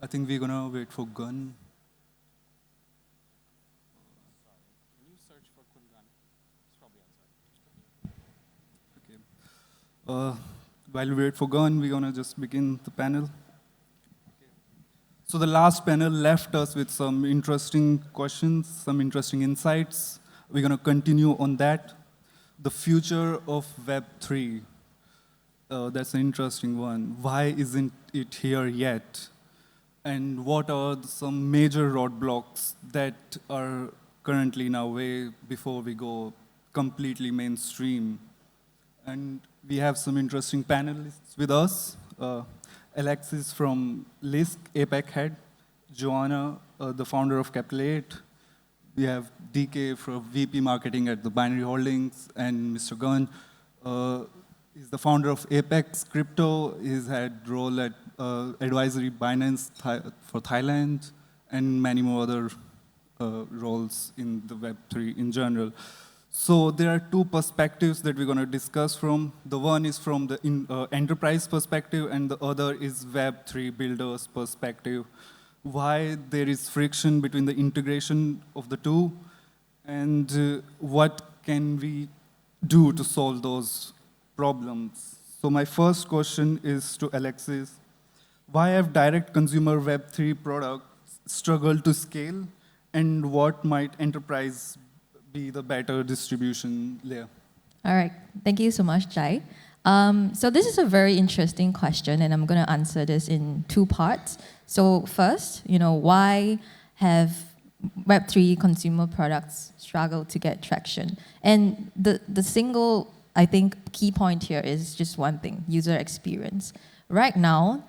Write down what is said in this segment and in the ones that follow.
think we're gonna wait for Gun. Can you search for Kungan? It's probably outside. Okay. While we wait for Gun, we're gonna just begin the panel. So the last panel left us with some interesting questions, some interesting insights. We're gonna continue on that. The future of Web3. That's an interesting one. Why isn't it here yet? And what are some major roadblocks that are currently in our way before we go completely mainstream? And we have some interesting panelists with us. Alexis from Lisk, APAC head. Joanne, the founder of CapitalEight. We have DK from VP marketing at the BNRY Holdings, and Mr. Gun. He's the founder of Apex Crypto. He's had role at advisory Binance for Thailand, and many more other roles in the Web3 in general. So there are two perspectives that we're going to discuss from. The one is from the enterprise perspective, and the other is Web3 builders perspective. Why there is friction between the integration of the two, and what can we do to solve those problems. So my first question is to Alexis. Why have direct consumer Web3 products struggled to scale, and what might enterprise be the better distribution layer? All right, thank you so much, Jai. So this is a very interesting question, and I'm going to answer this in two parts. So first, why have Web3 consumer products struggled to get traction? And the single, I think, key point here is just one thing: user experience. Right now,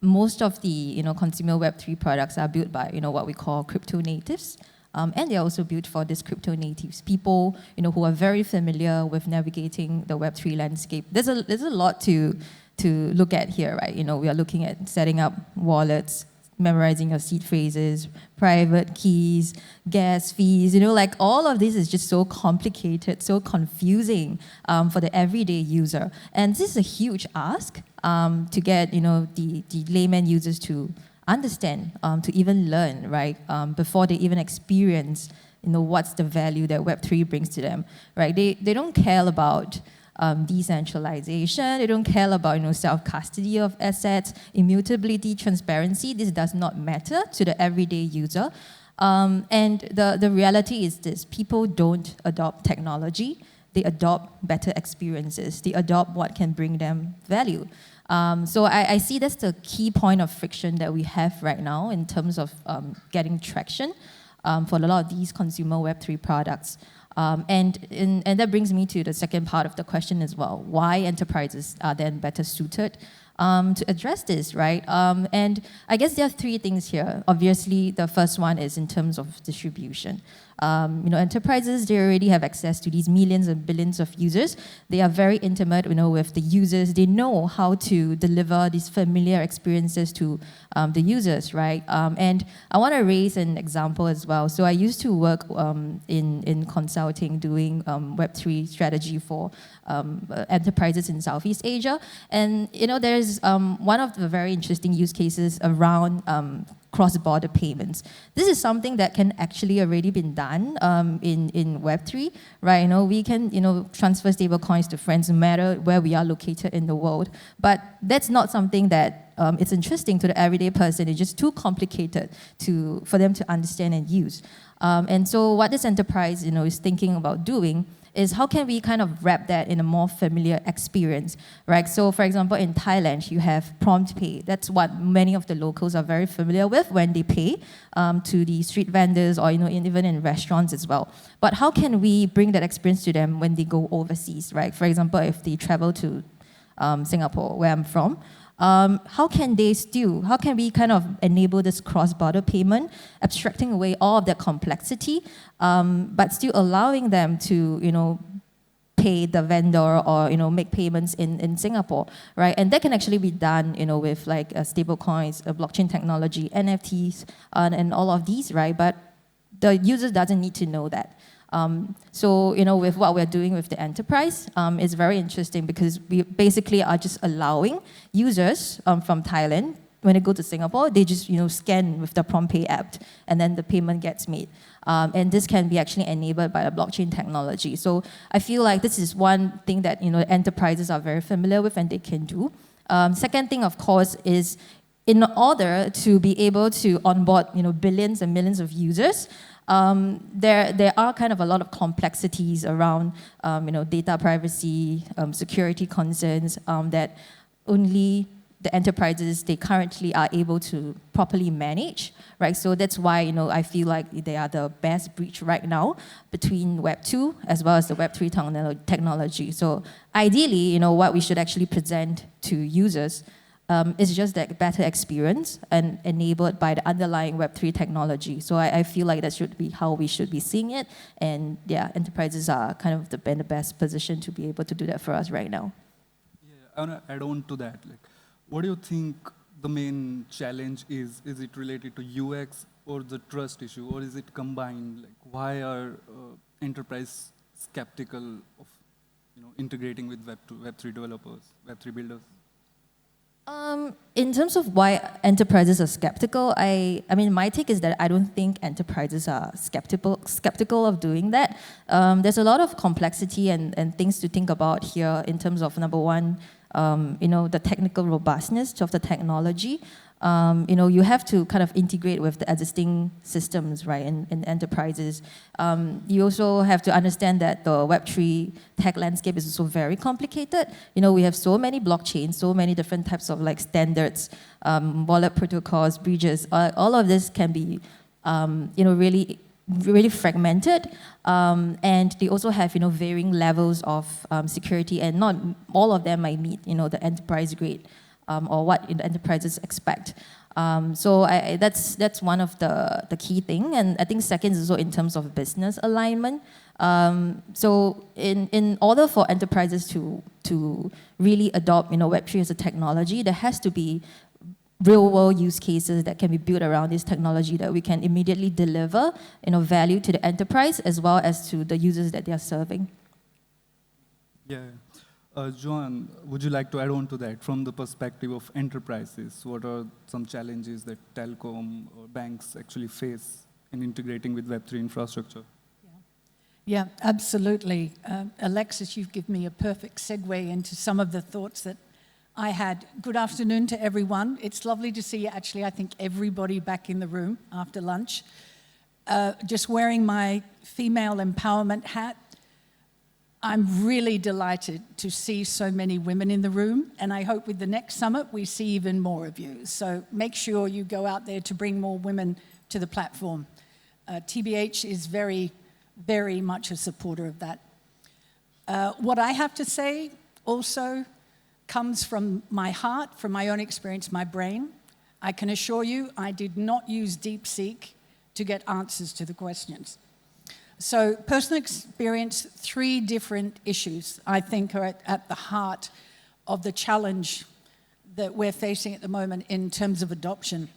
most of the consumer Web3 products are built by what we call crypto natives. And they're also built for these crypto natives, people who are very familiar with navigating the Web3 landscape. There's a lot to look at here, right? We are looking at setting up wallets, memorizing your seed phrases, private keys, gas fees. Like all of this is just so complicated, so confusing for the everyday user. And this is a huge ask to get the layman users to understand, to even learn, right? Before they even experience, what's the value that Web3 brings to them, right? They don't care about decentralization. They don't care about self-custody of assets, immutability, transparency. This does not matter to the everyday user. And the reality is this: people don't adopt technology. They adopt better experiences. They adopt what can bring them value. So I see that's the key point of friction that we have right now in terms of getting traction for a lot of these consumer Web3 products. And that brings me to the second part of the question as well: why enterprises are then better suited to address this, right? And I guess there are three things here. Obviously, the first one is in terms of distribution. Enterprises, they already have access to these millions and billions of users. They are very intimate, with the users. They know how to deliver these familiar experiences to the users, right? And I want to raise an example as well. So I used to work in consulting, doing Web3 strategy for enterprises in Southeast Asia. And there's one of the very interesting use cases around cross-border payments. This is something that can actually already been done in Web3, right? We can transfer stable coins to friends no matter where we are located in the world. But that's not something that it's interesting to the everyday person. It's just too complicated for them to understand and use. And so what this enterprise is thinking about doing is how can we kind of wrap that in a more familiar experience, right? So for example, in Thailand, you have prompt pay. That's what many of the locals are very familiar with when they pay to the street vendors or even in restaurants as well. But how can we bring that experience to them when they go overseas, right? For example, if they travel to Singapore, where I'm from, how can we kind of enable this cross-border payment, abstracting away all of that complexity, but still allowing them to, pay the vendor or, make payments in Singapore, right? And that can actually be done, with like stable coins, blockchain technology, NFTs, and all of these, right? But the user doesn't need to know that. So, with what we're doing with the enterprise, it's very interesting because we basically are just allowing users from Thailand when they go to Singapore, they just scan with the PromptPay app, and then the payment gets made. And this can be actually enabled by the blockchain technology. So I feel like this is one thing that enterprises are very familiar with and they can do. Second thing, of course, is in order to be able to onboard billions and millions of users, there are kind of a lot of complexities around data privacy, security concerns that only the enterprises they currently are able to properly manage, right? So that's why I feel like they are the best bridge right now between Web 2 as well as the Web 3 technology. So ideally, what we should actually present to users is just that better experience and enabled by the underlying Web 3 technology. So I feel like that should be how we should be seeing it. And yeah, enterprises are kind of in the best position to be able to do that for us right now. Yeah, I want to add on to that. What do you think the main challenge is? Is it related to UX or the trust issue, or is it combined? Why are enterprise skeptical of integrating with Web 2, Web 3 developers, Web 3 builders? In terms of why enterprises are skeptical, I mean, my take is that I don't think enterprises are skeptical of doing that. There's a lot of complexity and things to think about here in terms of, number one, the technical robustness of the technology. You have to kind of integrate with the existing systems, right, in enterprises. You also have to understand that the Web3 tech landscape is also very complicated. We have so many blockchains, so many different types of standards, wallet protocols, bridges. All of this can be, really fragmented, and they also have varying levels of security, and not all of them might meet the enterprise grade or what enterprises expect. So that's one of the key thing, and I think second is also in terms of business alignment. So in order for enterprises to really adopt Web3 as a technology, there has to be real-world use cases that can be built around this technology that we can immediately deliver value to the enterprise as well as to the users that they are serving. Yeah. Joanne, would you like to add on to that from the perspective of enterprises? What are some challenges that telecom or banks actually face in integrating with Web3 infrastructure? Yeah, absolutely. Alexis, you've given me a perfect segue into some of the thoughts that I had. Good afternoon to everyone. It's lovely to see, actually, I think everybody back in the room after lunch. Just wearing my female empowerment hat, I'm really delighted to see so many women in the room, and I hope with the next summit we see even more of you. So make sure you go out there to bring more women to the platform. TBH is very, very much a supporter of that. What I have to say also comes from my heart, from my own experience, my brain. I can assure you I did not use DeepSeek to get answers to the questions. So personal experience, 3 different issues I think are at the heart of the challenge that we're facing at the moment in terms of adoption.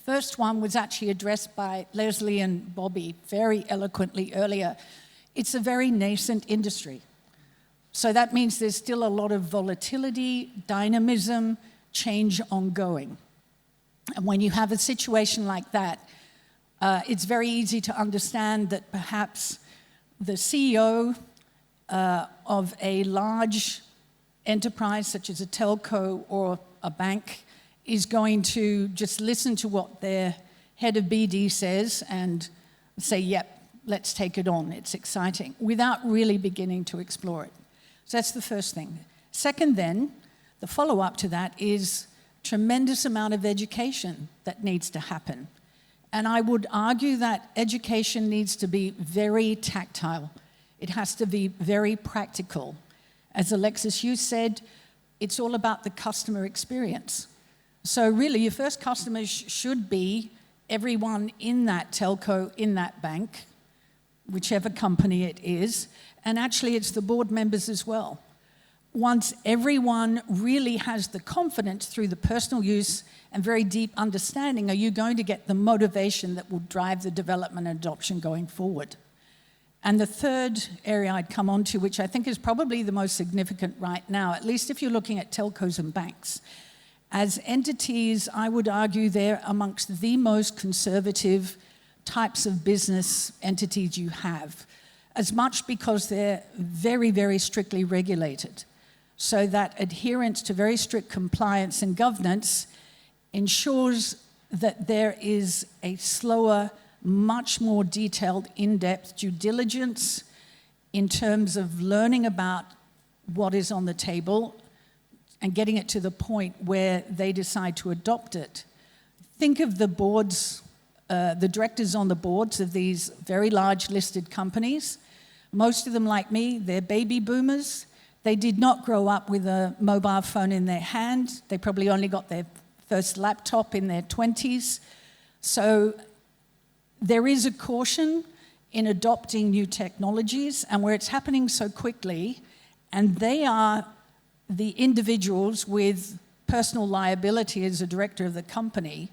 First one was actually addressed by Leslie and Bobby very eloquently earlier. It's a very nascent industry. So that means there's still a lot of volatility, dynamism, change ongoing. And when you have a situation like that, it's very easy to understand that perhaps the CEO of a large enterprise, such as a telco or a bank, is going to just listen to what their head of BD says and say, yep, let's take it on, it's exciting, without really beginning to explore it. So that's the first thing. Second then, the follow-up to that is tremendous amount of education that needs to happen. And I would argue that education needs to be very tactile. It has to be very practical. As Alexis, you said, it's all about the customer experience. So really, your first customers should be everyone in that telco, in that bank, whichever company it is, and actually it's the board members as well. Once everyone really has the confidence through the personal use and very deep understanding, are you going to get the motivation that will drive the development and adoption going forward? And the third area I'd come on to, which I think is probably the most significant right now, at least if you're looking at telcos and banks, As entities, I would argue they're amongst the most conservative types of business entities you have, as much because they're very, very strictly regulated. So that adherence to very strict compliance and governance ensures that there is a slower, much more detailed, in-depth due diligence in terms of learning about what is on the table and getting it to the point where they decide to adopt it. Think of the boards, the directors on the boards of these very large listed companies. Most of them, like me, they're baby boomers. They did not grow up with a mobile phone in their hand. They probably only got their first laptop in their 20s. So there is a caution in adopting new technologies, and where it's happening so quickly, and they are the individuals with personal liability as a director of the company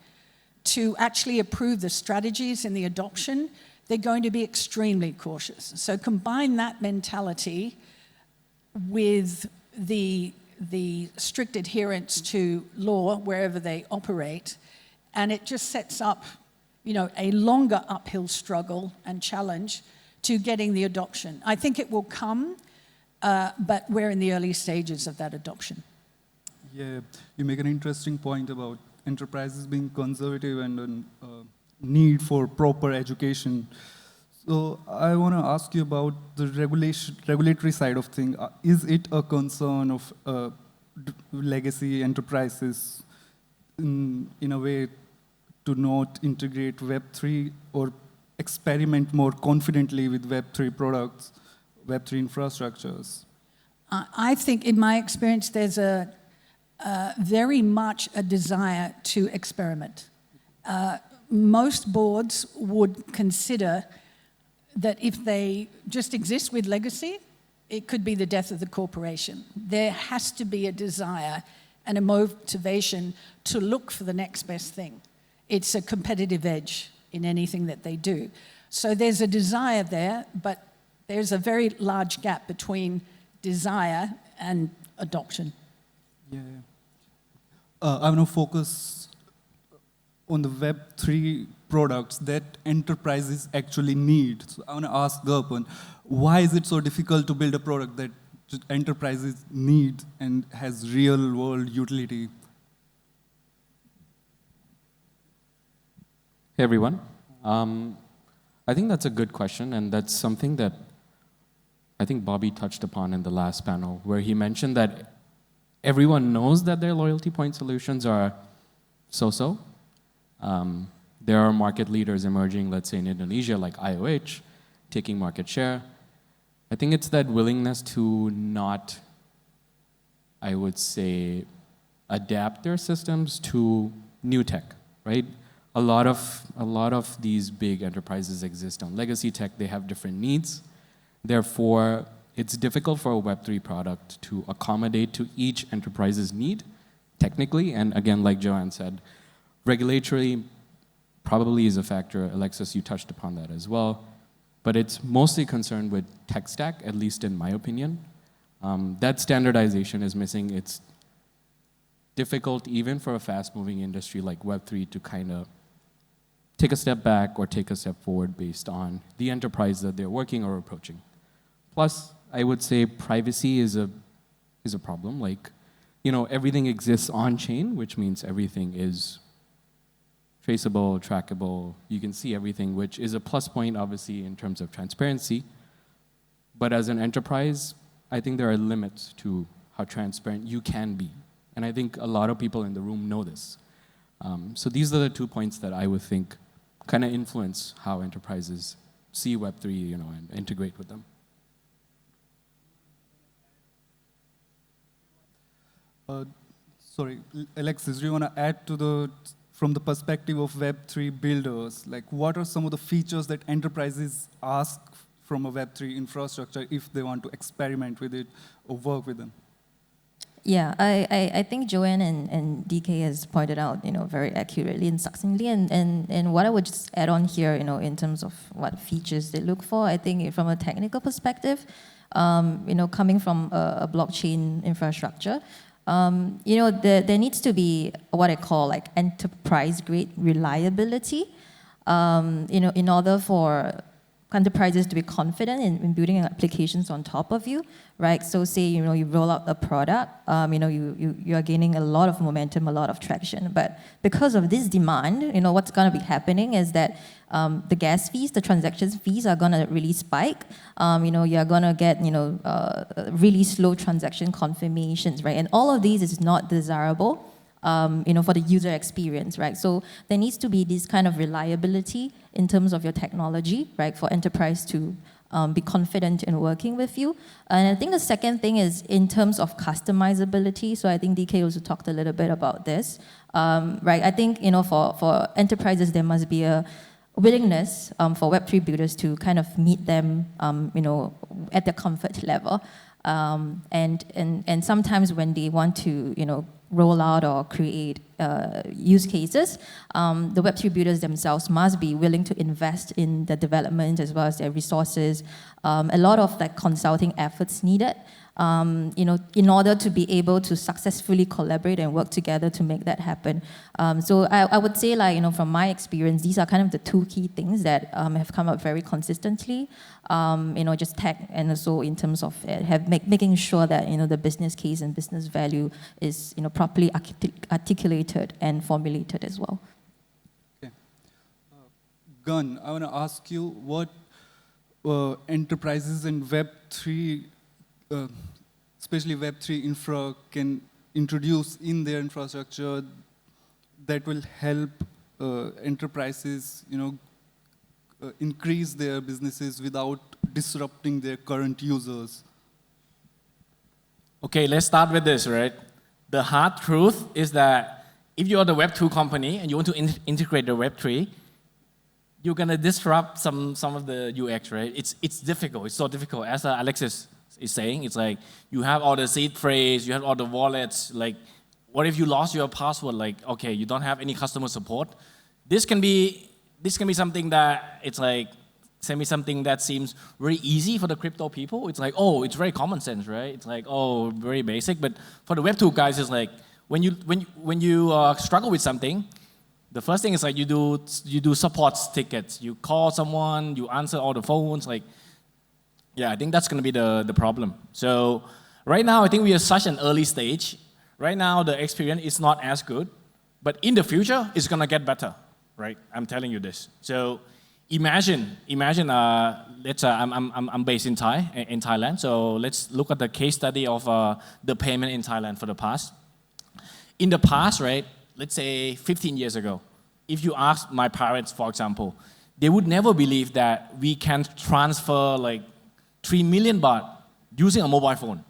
to actually approve the strategies and the adoption, they're going to be extremely cautious. So combine that mentality with the strict adherence to law wherever they operate, and it just sets up, a longer uphill struggle and challenge to getting the adoption. I think it will come, but we're in the early stages of that adoption. Yeah, you make an interesting point about enterprises being conservative and need for proper education. So I want to ask you about the regulatory side of things. Is it a concern of legacy enterprises in a way to not integrate Web3 or experiment more confidently with Web3 products, Web3 infrastructures? I think, in my experience, there's very much a desire to experiment. Most boards would consider that if they just exist with legacy, it could be the death of the corporation. There has to be a desire and a motivation to look for the next best thing. It's a competitive edge in anything that they do. So there's a desire there, but there's a very large gap between desire and adoption. Yeah. I want to focus on the Web3 products that enterprises actually need. So I want to ask Darpan, why is it so difficult to build a product that enterprises need and has real-world utility? Hey everyone. I think that's a good question, and that's something that I think Bobby touched upon in the last panel, where he mentioned that everyone knows that their loyalty point solutions are so-so. There are market leaders emerging, let's say in Indonesia, like IOH, taking market share. I think it's that willingness to not, I would say, adapt their systems to new tech, right? A lot of these big enterprises exist on legacy tech. They have different needs. Therefore, it's difficult for a Web3 product to accommodate to each enterprise's need, technically. And again, like Joanne said, regulatory probably is a factor. Alexis, you touched upon that as well. But it's mostly concerned with tech stack, at least in my opinion. That standardization is missing. It's difficult even for a fast-moving industry like Web3 to kind of take a step back or take a step forward based on the enterprise that they're working or approaching. Plus, I would say privacy is a problem. Like, everything exists on-chain, which means everything is traceable, trackable. You can see everything, which is a plus point, obviously, in terms of transparency. But as an enterprise, I think there are limits to how transparent you can be. And I think a lot of people in the room know this. So these are the 2 points that I would think kind of influence how enterprises see Web3, and integrate with them. Sorry, Alexis, do you want to add to from the perspective of Web3 builders, like what are some of the features that enterprises ask from a Web3 infrastructure if they want to experiment with it or work with them? Yeah, I think Joanne and DK has pointed out, very accurately and succinctly. And what I would just add on here, in terms of what features they look for, I think from a technical perspective, coming from a blockchain infrastructure, there needs to be what I call like enterprise-grade reliability. In order for enterprises to be confident in building applications on top of you, right? So say, you roll out a product, you are gaining a lot of momentum, a lot of traction. But because of this demand, what's going to be happening is that the gas fees, the transaction fees are going to really spike. You're going to get, really slow transaction confirmations, right? And all of these is not desirable. For the user experience, right? So there needs to be this kind of reliability in terms of your technology, right, for enterprise to be confident in working with you. And I think the second thing is in terms of customizability. So I think DK also talked a little bit about this, right? I think, for enterprises, there must be a willingness for Web3 builders to kind of meet them, at their comfort level. And sometimes when they want to, roll out or create use cases, the Web3 builders themselves must be willing to invest in the development as well as their resources. A lot of like consulting efforts needed, in order to be able to successfully collaborate and work together to make that happen. So I would say, like, from my experience, these are kind of the two key things that have come up very consistently. Just tech, and also in terms of making sure that the business case and business value is properly articulated and formulated as well. Okay. Gun, I want to ask you what enterprises in Web3, especially Web3 infra, can introduce in their infrastructure that will help enterprises, increase their businesses without disrupting their current users. Okay, let's start with this, right? The hard truth is that if you are the Web2 company and you want to integrate the Web3, you're gonna disrupt some of the UX, right? It's difficult. It's so difficult. As Alexis is saying, it's like you have all the seed phrase, you have all the wallets. Like, what if you lost your password? Like, okay, you don't have any customer support. This can be something that it's like something that seems very easy for the crypto people. It's like, oh, it's very common sense, right? It's like, oh, very basic. But for the Web2 guys, it's like when you struggle with something, the first thing is like you do support tickets. You call someone, you answer all the phones. Like, yeah, I think that's going to be the problem. So right now, I think we are such an early stage. Right now, the experience is not as good, but in the future, it's going to get better, right? I'm telling you this. So imagine. I'm based in Thailand. So let's look at the case study of the payment in Thailand for the past. In the past, right? Let's say 15 years ago, if you ask my parents, for example, they would never believe that we can transfer like 3 million baht using a mobile phone,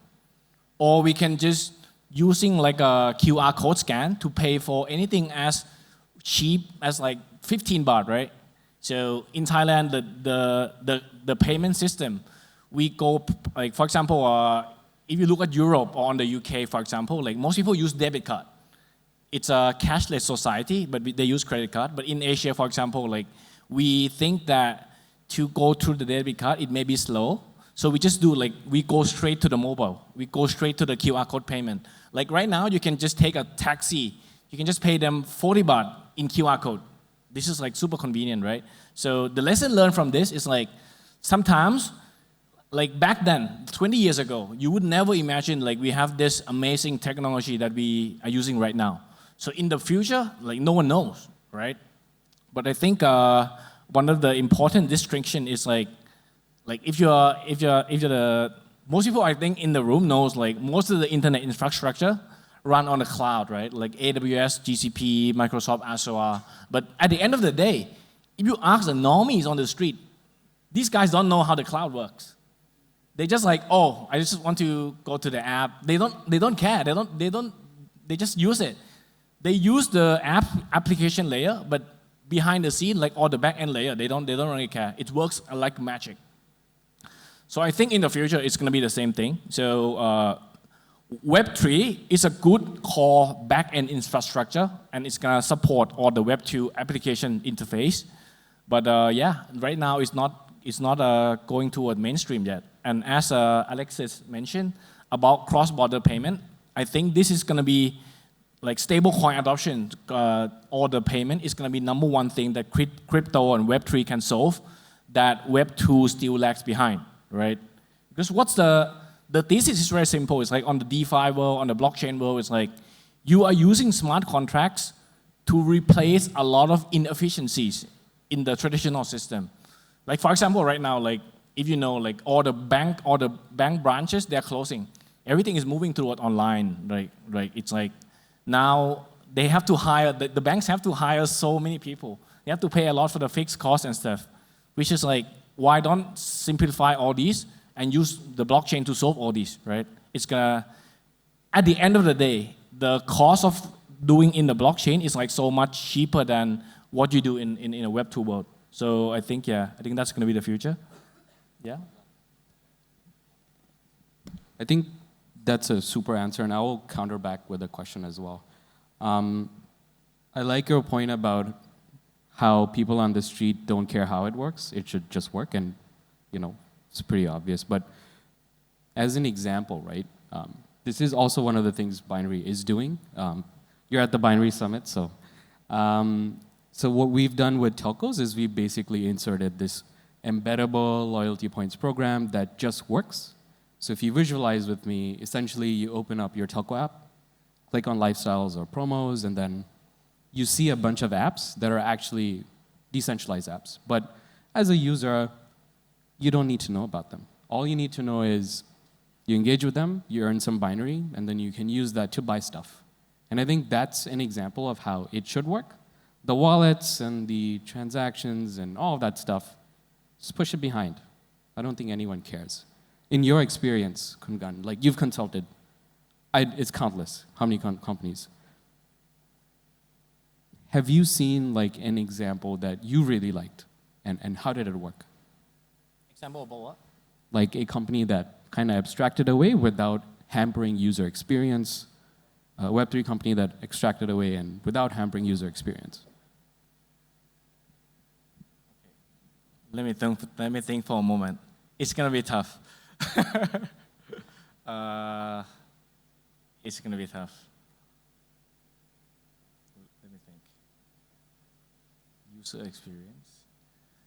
or we can just using like a QR code scan to pay for anything as cheap as like 15 baht, right? So in Thailand, the payment system, we go like, for example, if you look at Europe or on the UK, for example, like most people use debit card. It's a cashless society, but they use credit card. But in Asia, for example, like we think that to go through the debit card, it may be slow. So we just do like, we go straight to the mobile. We go straight to the QR code payment. Like right now, you can just take a taxi. You can just pay them 40 baht in QR code. This is like super convenient, right? So the lesson learned from this is like, sometimes, like back then, 20 years ago, you would never imagine like we have this amazing technology that we are using right now. So in the future, like no one knows, right? But I think one of the important distinction is like if you're the, most people I think in the room knows like most of the internet infrastructure run on the cloud, right? Like AWS, GCP, Microsoft Azure. But at the end of the day, if you ask the normies on the street, these guys don't know how the cloud works. They just like, oh, I just want to go to the app. They don't care. They just use it. They use the application layer, but behind the scene, like all the back-end layer, they don't really care. It works like magic. So I think in the future, it's going to be the same thing. So Web3 is a good core back-end infrastructure, and it's going to support all the Web2 application interface. But yeah, right now it's not going toward mainstream yet. And as Alexis mentioned about cross-border payment, I think this is going to be like stablecoin adoption or the payment is going to be #1 thing that crypto and Web3 can solve that Web2 still lags behind, right? Because what's the thesis is very simple. It's like on the DeFi world, on the blockchain world, it's like you are using smart contracts to replace a lot of inefficiencies in the traditional system. Like for example, right now, like if you know, like all the bank branches, they're closing. Everything is moving toward online, right? Right? It's like now they have to hire, the banks have to hire so many people. They have to pay a lot for the fixed costs and stuff, which is like, why don't simplify all these and use the blockchain to solve all these, right? It's gonna, at the end of the day, the cost of doing in the blockchain is like so much cheaper than what you do in a Web2 world. So I think, yeah, I think that's gonna be the future. Yeah? I think that's a super answer, and I will counter back with a question as well. I like your point about how people on the street don't care how it works. It should just work, and you know, it's pretty obvious. But as an example, right, this is also one of the things BNRY is doing. You're at the BNRY Summit, so so what we've done with telcos is we basically inserted this embeddable loyalty points program that just works. So if you visualize with me, essentially you open up your telco app, click on lifestyles or promos, and then you see a bunch of apps that are actually decentralized apps. But as a user, you don't need to know about them. All you need to know is you engage with them, you earn some BNRY, and then you can use that to buy stuff. And I think that's an example of how it should work. The wallets and the transactions and all of that stuff, just push it behind. I don't think anyone cares. In your experience, Kungan, like you've consulted, it's countless, how many companies? Have you seen like an example that you really liked, and how did it work? Example about what? Like a company that kind of abstracted away without hampering user experience, a Web3 company that extracted away and without hampering user experience. Let me think for a moment. It's gonna be tough. It's gonna be tough. Let me think. User experience.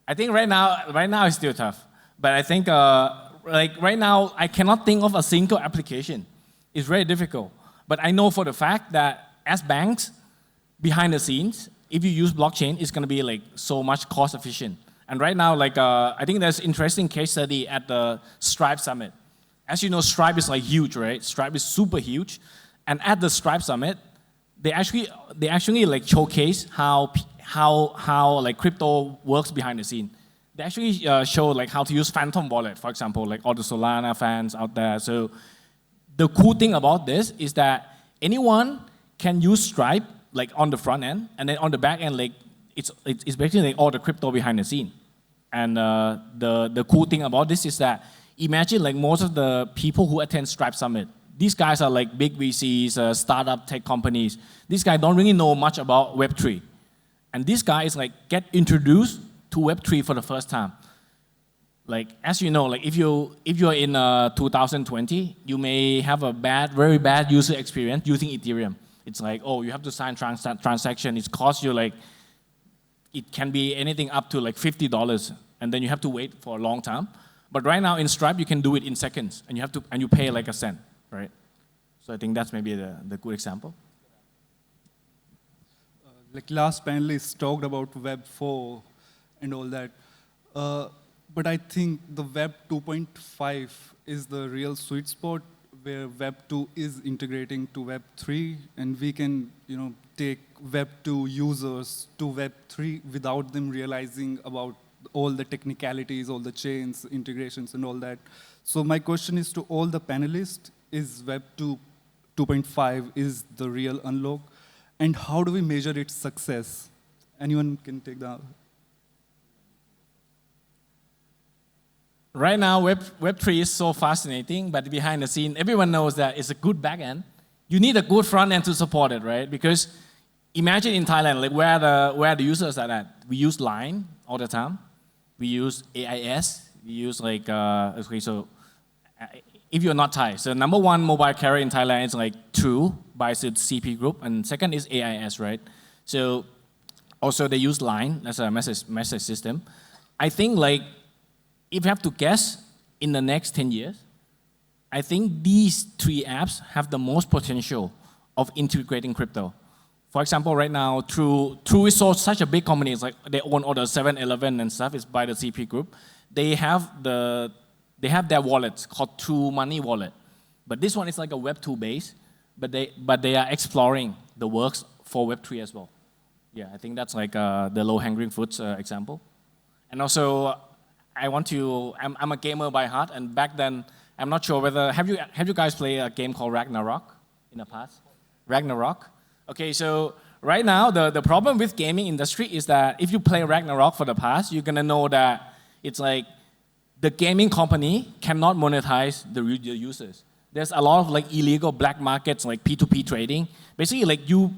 I think right now it's still tough. But I think like right now I cannot think of a single application. It's very difficult. But I know for the fact that as banks, behind the scenes, if you use blockchain, it's gonna be like so much cost efficient. And right now, like I think there's interesting case study at the Stripe Summit. As you know, Stripe is like huge, right? Stripe is super huge. And at the Stripe Summit, they actually like showcase how like crypto works behind the scene. They actually show like how to use Phantom Wallet, for example, like all the Solana fans out there. So the cool thing about this is that anyone can use Stripe like on the front end, and then on the back end, like it's basically like all the crypto behind the scene. And the cool thing about this is that imagine like most of the people who attend Stripe Summit, these guys are like big VCs, startup tech companies. These guys don't really know much about Web3. And these guys like get introduced to Web3 for the first time. Like as you know, like if you're in 2020, you may have a very bad user experience using Ethereum. It's like, oh, you have to sign transaction. It costs you like, it can be anything up to like $50, and then you have to wait for a long time. But right now in Stripe, you can do it in seconds, and you pay like a cent, right? So I think that's maybe the good example. Like last panelist talked about Web 4 and all that. But I think the Web 2.5 is the real sweet spot where Web 2 is integrating to Web 3, and we can, take Web 2 users to Web 3 without them realizing about all the technicalities, all the chains, integrations, and all that. So my question is to all the panelists, is Web 2.5 is the real unlock? And how do we measure its success? Anyone can take that? Right now, Web3 is so fascinating, but behind the scene, everyone knows that it's a good back end. You need a good front end to support it, right? Because imagine in Thailand, like where the users are at. We use Line all the time. We use AIS. We use like, okay, so if you're not Thai. So number one mobile carrier in Thailand is like True by the CP Group, and second is AIS, right? So also they use Line as a message system. I think like if you have to guess in the next 10 years, I think these three apps have the most potential of integrating crypto. For example, right now, True is such a big company. It's like they own all the 7-Eleven and stuff. It's by the CP Group. They have their wallet called True Money Wallet, but this one is like a Web2 base. But they are exploring the works for Web3 as well. Yeah, I think that's like the low-hanging fruits example. And also, I'm a gamer by heart, and back then, I'm not sure whether, have you guys played a game called Ragnarok in the past? Ragnarok? Okay, so right now, the problem with gaming industry is that if you play Ragnarok for the past, you're gonna know that it's like the gaming company cannot monetize the users. There's a lot of like illegal black markets, like P2P trading. Basically, like you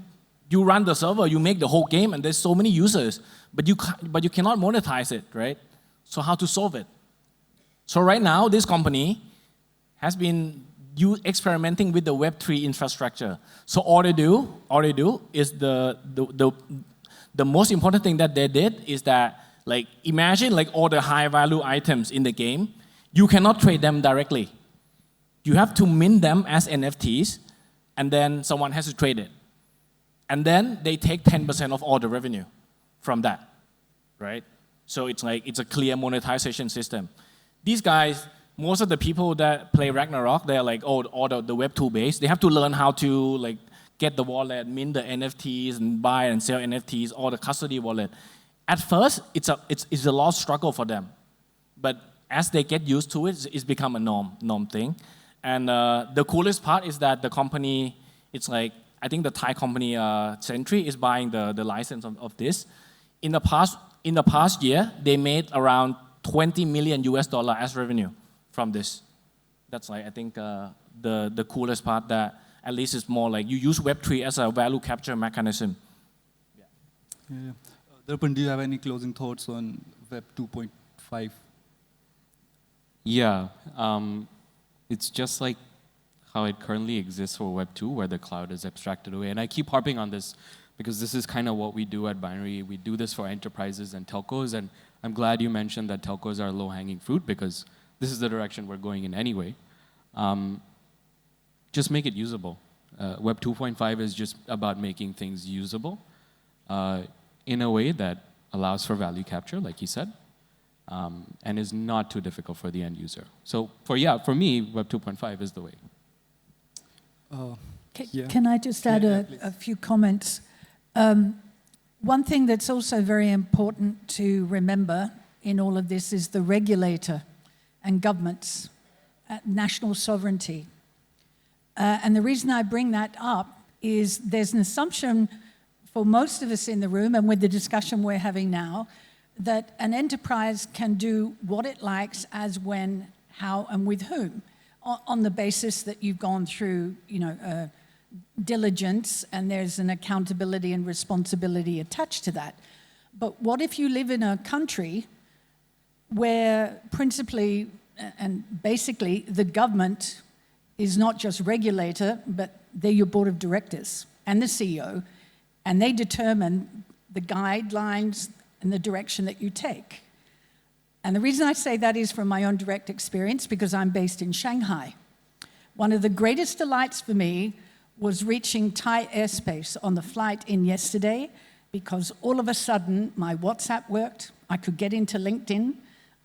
run the server, you make the whole game, and there's so many users, but you cannot monetize it, right? So how to solve it? So right now, this company has been experimenting with the Web3 infrastructure. So all they do is the most important thing that they did is that, like, imagine like all the high value items in the game, you cannot trade them directly. You have to mint them as NFTs, and then someone has to trade it. And then they take 10% of all the revenue from that, right? So it's a clear monetization system. These guys, most of the people that play Ragnarok, they're like, oh, all the Web2 base. They have to learn how to like get the wallet, mint the NFTs, and buy and sell NFTs, or the custody wallet. At first, it's a lot of struggle for them, but as they get used to it, it's become a norm thing. And the coolest part is that the company, it's like, I think the Thai company Sentry is buying the license of this. In the past year, they made around $20 million as revenue from this. That's like, I think the coolest part, that at least it's more like you use Web3 as a value capture mechanism. Yeah. Darpan, do you have any closing thoughts on Web 2.5? Yeah, it's just like how it currently exists for Web 2, where the cloud is abstracted away. And I keep harping on this because this is kind of what we do at BNRY. We do this for enterprises and telcos, and I'm glad you mentioned that telcos are low-hanging fruit, because this is the direction we're going in anyway. Just make it usable. Web 2.5 is just about making things usable in a way that allows for value capture, like you said, and is not too difficult for the end user. So for me, Web 2.5 is the way. Can I just add a few comments? One thing that's also very important to remember in all of this is the regulator and governments, national sovereignty. And the reason I bring that up is there's an assumption for most of us in the room, and with the discussion we're having now, that an enterprise can do what it likes, as, when, how, and with whom, on the basis that you've gone through, diligence, and there's an accountability and responsibility attached to that. But what if you live in a country where principally and basically the government is not just regulator, but they're your board of directors and the CEO, and they determine the guidelines and the direction that you take? And the reason I say that is from my own direct experience, because I'm based in Shanghai. One of the greatest delights for me was reaching Thai airspace on the flight in yesterday, because all of a sudden my WhatsApp worked, I could get into LinkedIn,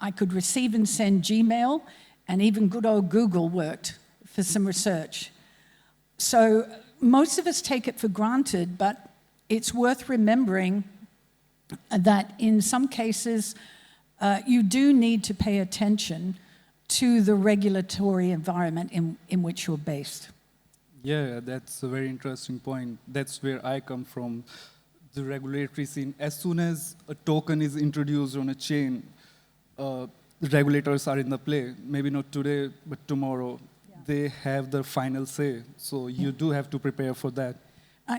I could receive and send Gmail, and even good old Google worked for some research. So most of us take it for granted, but it's worth remembering that in some cases, you do need to pay attention to the regulatory environment in which you're based. Yeah, that's a very interesting point. That's where I come from, the regulatory scene. As soon as a token is introduced on a chain, the regulators are in the play. Maybe not today, but tomorrow. Yeah. They have the final say. So you do have to prepare for that.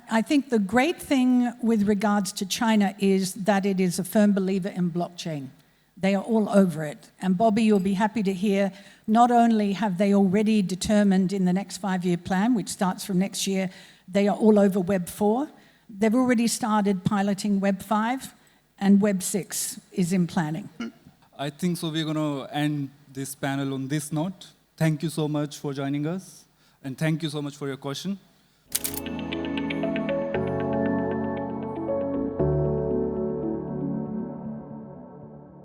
I think the great thing with regards to China is that it is a firm believer in blockchain. They are all over it. And Bobby, you'll be happy to hear, not only have they already determined in the next 5-year plan, which starts from next year, they are all over Web 4. They've already started piloting Web 5, and Web 6 is in planning. I think so we're going to end this panel on this note. Thank you so much for joining us, and thank you so much for your question.